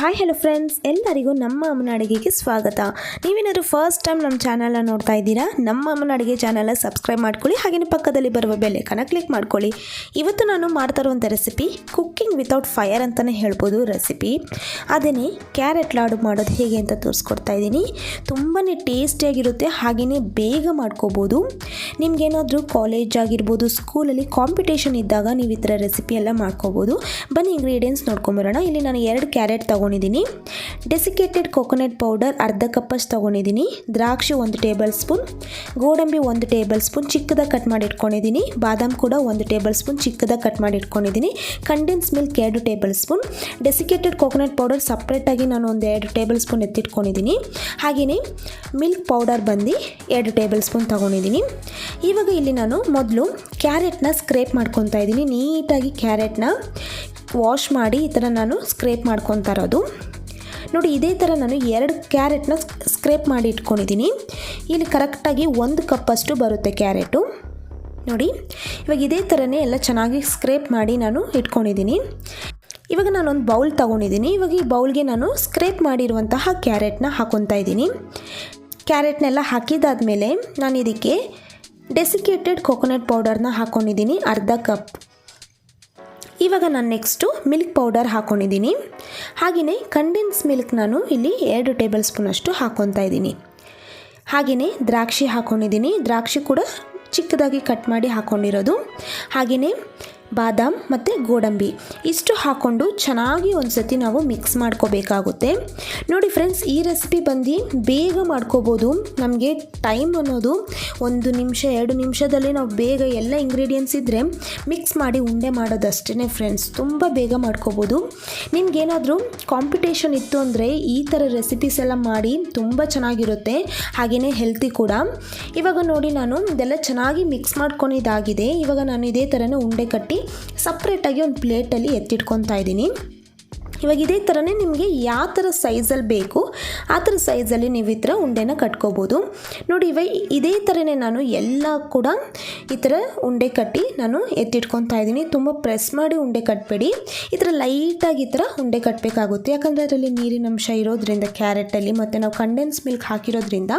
Hi hello friends, ಎಲ್ಲರಿಗೂ ನಮ್ಮ ಅಮ್ಮನ ಅಡುಗೆಗೆ ಸ್ವಾಗತ. ನೀವೇನಾದರೂ ಫಸ್ಟ್ ಟೈಮ್ ನಮ್ಮ ಚಾನಲ್ನ ನೋಡ್ತಾ ಇದ್ದೀರಾ, ನಮ್ಮ ಅಮ್ಮನ ಅಡುಗೆ ಚಾನಲ್ನ ಸಬ್ಸ್ಕ್ರೈಬ್ ಮಾಡ್ಕೊಳ್ಳಿ. ಹಾಗೆಯೇ ಪಕ್ಕದಲ್ಲಿ ಬರುವ ಬೆಲ್ ಐಕಾನ್ನ ಕ್ಲಿಕ್ ಮಾಡ್ಕೊಳ್ಳಿ. ಇವತ್ತು ನಾನು ಮಾಡ್ತಾ ಇರುವಂಥ ರೆಸಿಪಿ ಕುಕ್ಕಿಂಗ್ ವಿತೌಟ್ ಫೈರ್ ಅಂತಲೇ ಹೇಳ್ಬೋದು ರೆಸಿಪಿ. ಅದೇ ಕ್ಯಾರೆಟ್ ಲಾಡು ಮಾಡೋದು ಹೇಗೆ ಅಂತ ತೋರಿಸ್ಕೊಡ್ತಾ ಇದ್ದೀನಿ. ತುಂಬಾ ಟೇಸ್ಟಿಯಾಗಿರುತ್ತೆ, ಹಾಗೆಯೇ ಬೇಗ ಮಾಡ್ಕೋಬೋದು. ನಿಮಗೇನಾದರೂ ಕಾಲೇಜ್ ಆಗಿರ್ಬೋದು, ಸ್ಕೂಲಲ್ಲಿ ಕಾಂಪಿಟೇಷನ್ ಇದ್ದಾಗ ನೀವು ಈ ಥರ ರೆಸಿಪಿ ಎಲ್ಲ ಮಾಡ್ಕೋಬೋದು. ಬನ್ನಿ ಇಂಗ್ರೀಡಿಯೆಂಟ್ಸ್ ನೋಡ್ಕೊಂಬರೋಣ. ಇಲ್ಲಿ ನಾನು 2 ಕ್ಯಾರೆಟ್ ತೊಗೊಂಡಿದ್ದೀನಿ, ಡೆಸಿಕೇಟೆಡ್ ಕೋಕೋನಟ್ ಪೌಡರ್ ಅರ್ಧ ಕಪ್ಪಷ್ಟು ತೊಗೊಂಡಿದ್ದೀನಿ, ದ್ರಾಕ್ಷಿ 1 ಟೇಬಲ್ ಸ್ಪೂನ್, ಗೋಡಂಬಿ 1 ಟೇಬಲ್ ಸ್ಪೂನ್ ಚಿಕ್ಕದಾಗಿ ಕಟ್ ಮಾಡಿ ಇಟ್ಕೊಂಡಿದ್ದೀನಿ, ಬಾದಾಮ್ ಕೂಡ 1 ಟೇಬಲ್ ಸ್ಪೂನ್ ಚಿಕ್ಕದಾಗಿ ಕಟ್ ಮಾಡಿ ಇಟ್ಕೊಂಡಿದ್ದೀನಿ, condense milk 2 table spoon, desiccated coconut powder ಸಪ್ರೇಟಾಗಿ ನಾನು 2 ಟೇಬಲ್ ಸ್ಪೂನ್ ಎತ್ತಿಟ್ಕೊಂಡಿದ್ದೀನಿ. ಹಾಗೆಯೇ ಮಿಲ್ಕ್ ಪೌಡರ್ ಬಂದು 2 ಟೇಬಲ್ ಸ್ಪೂನ್ ತೊಗೊಂಡಿದ್ದೀನಿ. ಇವಾಗ ಇಲ್ಲಿ ನಾನು ಮೊದಲು ಕ್ಯಾರೆಟ್ನ ಸ್ಕ್ರೇಪ್ ಮಾಡ್ಕೊತಾ ಇದ್ದೀನಿ. ನೀಟಾಗಿ ಕ್ಯಾರೆಟ್ನ ವಾಶ್ ಮಾಡಿ ಈ ಥರ ನಾನು ಸ್ಕ್ರೇಪ್ ಮಾಡ್ಕೊತಾ ಇರೋದು ನೋಡಿ. ಇದೇ ಥರ ನಾನು 2 ಕ್ಯಾರೆಟ್ನ ಸ್ಕ್ರೇಪ್ ಮಾಡಿ ಇಟ್ಕೊಂಡಿದ್ದೀನಿ. ಇಲ್ಲಿ ಕರೆಕ್ಟಾಗಿ 1 ಕಪ್ಪಷ್ಟು ಬರುತ್ತೆ ಕ್ಯಾರೆಟು ನೋಡಿ. ಇವಾಗ ಇದೇ ಥರನೇ ಎಲ್ಲ ಚೆನ್ನಾಗಿ ಸ್ಕ್ರೇಪ್ ಮಾಡಿ ನಾನು ಇಟ್ಕೊಂಡಿದ್ದೀನಿ. ಇವಾಗ ನಾನೊಂದು ಬೌಲ್ ತೊಗೊಂಡಿದ್ದೀನಿ. ಇವಾಗ ಈ ಬೌಲ್ಗೆ ನಾನು ಸ್ಕ್ರೇಪ್ ಮಾಡಿರುವಂತಹ ಕ್ಯಾರೆಟ್ನ ಹಾಕ್ಕೊತಾ ಇದ್ದೀನಿ. ಕ್ಯಾರೆಟ್ನೆಲ್ಲ ಹಾಕಿದಾದ್ಮೇಲೆ ನಾನು ಇದಕ್ಕೆ ಡೆಸಿಕೇಟೆಡ್ ಕೋಕೋನಟ್ ಪೌಡರ್ನ ಹಾಕ್ಕೊಂಡಿದ್ದೀನಿ ಅರ್ಧ ಕಪ್. ಇವಾಗ ನಾನು ನೆಕ್ಸ್ಟು ಮಿಲ್ಕ್ ಪೌಡರ್ ಹಾಕ್ಕೊಂಡಿದ್ದೀನಿ. ಹಾಗೆಯೇ ಕಂಡೆನ್ಸ್ ಮಿಲ್ಕ್ ನಾನು ಇಲ್ಲಿ 2 ಟೇಬಲ್ ಸ್ಪೂನಷ್ಟು ಹಾಕ್ಕೊತಾ ಇದ್ದೀನಿ. ಹಾಗೆಯೇ ದ್ರಾಕ್ಷಿ ಹಾಕ್ಕೊಂಡಿದ್ದೀನಿ, ದ್ರಾಕ್ಷಿ ಕೂಡ ಚಿಕ್ಕದಾಗಿ ಕಟ್ ಮಾಡಿ ಹಾಕ್ಕೊಂಡಿರೋದು. ಹಾಗೆಯೇ ಬಾದಾಮ್ ಮತ್ತು ಗೋಡಂಬಿ ಇಷ್ಟು ಹಾಕ್ಕೊಂಡು ಚೆನ್ನಾಗಿ ಒಂದು ಸತಿ ನಾವು ಮಿಕ್ಸ್ ಮಾಡ್ಕೋಬೇಕಾಗುತ್ತೆ. ನೋಡಿ ಫ್ರೆಂಡ್ಸ್, ಈ ರೆಸಿಪಿ ಬಂದು ಬೇಗ ಮಾಡ್ಕೋಬೋದು. ನಮಗೆ ಟೈಮ್ ಅನ್ನೋದು 1 ನಿಮಿಷ 2 ನಿಮಿಷದಲ್ಲಿ ನಾವು ಬೇಗ ಎಲ್ಲ ಇಂಗ್ರೀಡಿಯೆಂಟ್ಸ್ ಇದ್ದರೆ ಮಿಕ್ಸ್ ಮಾಡಿ ಉಂಡೆ ಮಾಡೋದಷ್ಟೇ ಫ್ರೆಂಡ್ಸ್. ತುಂಬ ಬೇಗ ಮಾಡ್ಕೋಬೋದು. ನಿಮಗೇನಾದರೂ ಕಾಂಪಿಟೇಷನ್ ಇತ್ತು ಅಂದರೆ ಈ ಥರ ರೆಸಿಪೀಸ್ ಎಲ್ಲ ಮಾಡಿ ತುಂಬ ಚೆನ್ನಾಗಿರುತ್ತೆ, ಹಾಗೆಯೇ ಹೆಲ್ತಿ ಕೂಡ. ಇವಾಗ ನೋಡಿ ನಾನು ಇದೆಲ್ಲ ಚೆನ್ನಾಗಿ ಮಿಕ್ಸ್ ಮಾಡ್ಕೊಂಡಿದ್ದಾಗಿದೆ. ಇವಾಗ ನಾನು ಇದೇ ಥರನೇ ಉಂಡೆ ಕಟ್ಟಿ ಸಪ್ರೇಟಾಗಿ ಒಂದು ಪ್ಲೇಟಲ್ಲಿ ಎತ್ತಿಟ್ಕೊತಾ ಇದ್ದೀನಿ. ಇವಾಗ ಇದೇ ಥರನೇ ನಿಮಗೆ ಯಾವ ಥರ ಸೈಜಲ್ಲಿ ಬೇಕು ಆ ಥರ ಸೈಜಲ್ಲಿ ನೀವು ಈ ಥರ ಉಂಡೆನ ಕಟ್ಕೋಬೋದು ನೋಡಿ. ಇವಾಗ ಇದೇ ಥರನೇ ನಾನು ಎಲ್ಲ ಕೂಡ ಈ ಥರ ಉಂಡೆ ಕಟ್ಟಿ ನಾನು ಎತ್ತಿಟ್ಕೊತಾ ಇದ್ದೀನಿ. ತುಂಬ ಪ್ರೆಸ್ ಮಾಡಿ ಉಂಡೆ ಕಟ್ಟಬೇಡಿ, ಈ ಥರ ಲೈಟಾಗಿ ಈ ಥರ ಉಂಡೆ ಕಟ್ಟಬೇಕಾಗುತ್ತೆ. ಯಾಕಂದರೆ ಅದರಲ್ಲಿ ನೀರಿನ ಅಂಶ ಇರೋದ್ರಿಂದ ಕ್ಯಾರೆಟಲ್ಲಿ, ಮತ್ತು ನಾವು ಕಂಡೆನ್ಸ್ ಮಿಲ್ಕ್ ಹಾಕಿರೋದ್ರಿಂದ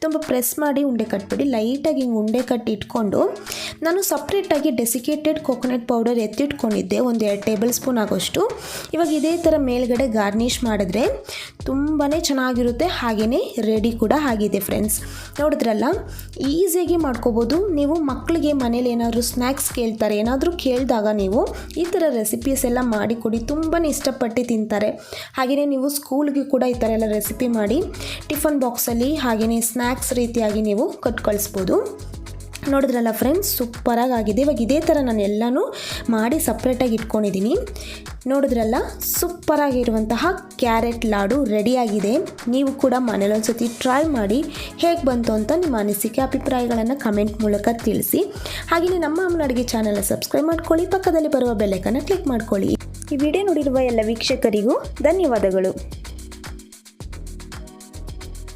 ತುಂಬ ಪ್ರೆಸ್ ಮಾಡಿ ಉಂಡೆ ಕಟ್ಟಬೇಡಿ. ಲೈಟಾಗಿ ಹಿಂಗೆ ಉಂಡೆ ಕಟ್ಟಿ ಇಟ್ಕೊಂಡು ನಾನು ಸಪ್ರೇಟಾಗಿ ಡೆಸಿಕೇಟೆಡ್ ಕೋಕೋನಟ್ ಪೌಡರ್ ಎತ್ತಿಟ್ಕೊಂಡಿದ್ದೆ 1-2 ಟೇಬಲ್ ಸ್ಪೂನ್ ಆಗೋಷ್ಟು. ಇವಾಗ ಇದೇ ಥರ ಮೇಲ್ಗಡೆ ಗಾರ್ನಿಷ್ ಮಾಡಿದ್ರೆ ತುಂಬಾ ಚೆನ್ನಾಗಿರುತ್ತೆ, ಹಾಗೆಯೇ ರೆಡಿ ಕೂಡ ಆಗಿದೆ ಫ್ರೆಂಡ್ಸ್. ನೋಡಿದ್ರಲ್ಲ, ಈಸಿಯಾಗಿ ಮಾಡ್ಕೋಬೋದು. ನೀವು ಮಕ್ಕಳಿಗೆ ಮನೇಲಿ ಏನಾದರೂ ಸ್ನ್ಯಾಕ್ಸ್ ಕೇಳ್ತಾರೆ, ಏನಾದರೂ ಕೇಳಿದಾಗ ನೀವು ಈ ಥರ ರೆಸಿಪೀಸ್ ಎಲ್ಲ ಮಾಡಿಕೊಡಿ, ತುಂಬಾ ಇಷ್ಟಪಟ್ಟು ತಿಂತಾರೆ. ಹಾಗೆಯೇ ನೀವು ಸ್ಕೂಲ್ಗೆ ಕೂಡ ಈ ಥರ ಎಲ್ಲ ರೆಸಿಪಿ ಮಾಡಿ ಟಿಫನ್ ಬಾಕ್ಸಲ್ಲಿ ಹಾಗೆಯೇ ಸ್ನ್ಯಾಕ್ಸ್ ರೀತಿಯಾಗಿ ನೀವು ಕಟ್ ಕಳಿಸ್ಬೋದು. ನೋಡಿದ್ರಲ್ಲ ಫ್ರೆಂಡ್ಸ್, ಸೂಪರಾಗಿ ಆಗಿದೆ. ಇವಾಗ ಇದೇ ಥರ ನಾನು ಎಲ್ಲನೂ ಮಾಡಿ ಸಪ್ರೇಟಾಗಿ ಇಟ್ಕೊಂಡಿದ್ದೀನಿ. ನೋಡಿದ್ರಲ್ಲ, ಸೂಪರಾಗಿರುವಂತಹ ಕ್ಯಾರೆಟ್ ಲಾಡು ರೆಡಿಯಾಗಿದೆ. ನೀವು ಕೂಡ ಮನೇಲಿ ಒಂದು ಸತಿ ಟ್ರೈ ಮಾಡಿ ಹೇಗೆ ಬಂತು ಅಂತ ನಿಮ್ಮ ಅನಿಸಿಕೆ ಅಭಿಪ್ರಾಯಗಳನ್ನು ಕಮೆಂಟ್ ಮೂಲಕ ತಿಳಿಸಿ. ಹಾಗೆಯೇ ನಮ್ಮ ಅಮ್ಮನ ಅಡುಗೆ ಚಾನಲ್ನ ಸಬ್ಸ್ಕ್ರೈಬ್ ಮಾಡ್ಕೊಳ್ಳಿ, ಪಕ್ಕದಲ್ಲಿ ಬರುವ ಬೆಲ್ ಐಕಾನ್ನ ಕ್ಲಿಕ್ ಮಾಡ್ಕೊಳ್ಳಿ. ಈ ವಿಡಿಯೋ ನೋಡಿರುವ ಎಲ್ಲ ವೀಕ್ಷಕರಿಗೂ ಧನ್ಯವಾದಗಳು.